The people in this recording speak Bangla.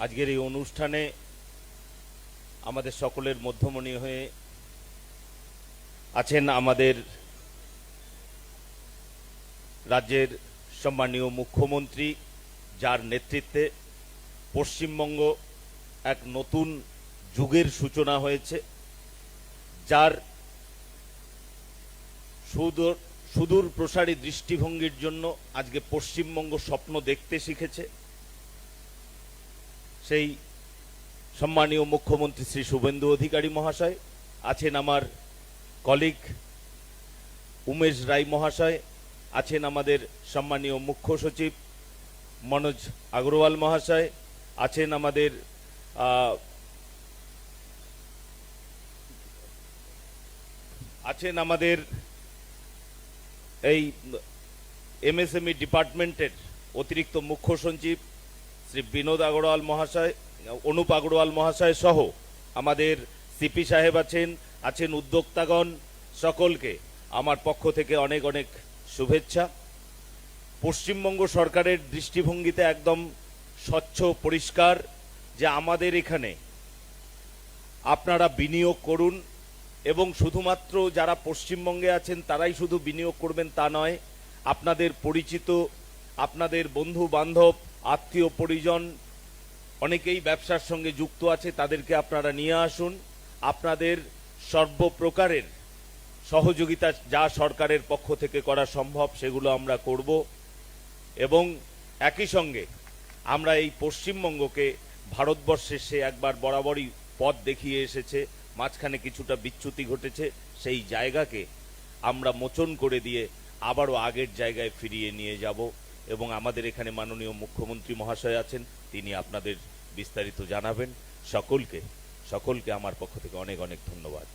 আজকের এই অনুষ্ঠানে আমাদের সকলের মধ্যমণি হয়ে আছেন আমাদের রাজ্যের সম্মানীয় মুখ্যমন্ত্রী, যার নেতৃত্বে পশ্চিমবঙ্গ এক নতুন যুগের সূচনা হয়েছে, যার সুদূর প্রসারী দৃষ্টিভঙ্গির জন্য আজকে পশ্চিমবঙ্গ স্বপ্ন দেখতে শিখেছে। সেই সম্মানীয় মুখ্যমন্ত্রী শ্রী শুভেন্দু অধিকারী মহাশয় আছেন, আমার কলিগ উমেশ রায় মহাশয় আছেন, আমাদের সম্মানীয় মুখ্য সচিব মনোজ আগরওয়াল মহাশয় আছেন, আমাদের এই এমএসএমই ডিপার্টমেন্টের অতিরিক্ত মুখ্য সচিব শ্রী বিনোদ আগরওয়াল মহাশয়, অনুপ আগরওয়াল মহাশয় সহ আমাদের সিপি সাহেব আছেন উদ্যোক্তাগণ। সকলকে আমার পক্ষ থেকে অনেক অনেক শুভেচ্ছা। পশ্চিমবঙ্গ সরকারের দৃষ্টিভঙ্গিতে একদম স্বচ্ছ পরিষ্কার যে আমাদের এখানে আপনারা বিনিয়োগ করুন, এবং শুধুমাত্র যারা পশ্চিমবঙ্গে আছেন তারাই শুধু বিনিয়োগ করবেন তা নয়, আপনাদের পরিচিত, আপনাদের বন্ধু বান্ধব, আত্মীয় পরিজন অনেকেই ব্যবসার সঙ্গে যুক্ত আছে, তাদেরকে আপনারা নিয়ে আসুন। আপনাদের সর্বপ্রকারের সহযোগিতা যা সরকারের পক্ষ থেকে করা সম্ভব সেগুলো আমরা করব, এবং একই সঙ্গে আমরা এই পশ্চিমবঙ্গকে ভারতবর্ষের সে একবার বরাবরই পথ দেখিয়ে এসেছে, মাঝখানে কিছুটা বিচ্যুতি ঘটেছে, সেই জায়গাকে আমরা মোচন করে দিয়ে আবারও আগের জায়গায় ফিরিয়ে নিয়ে যাব। এবং আমাদের এখানে মাননীয় মুখ্যমন্ত্রী মহাশয় আছেন, তিনি আপনাদের বিস্তারিত জানাবেন। সকলকে আমার পক্ষ থেকে অনেক অনেক ধন্যবাদ।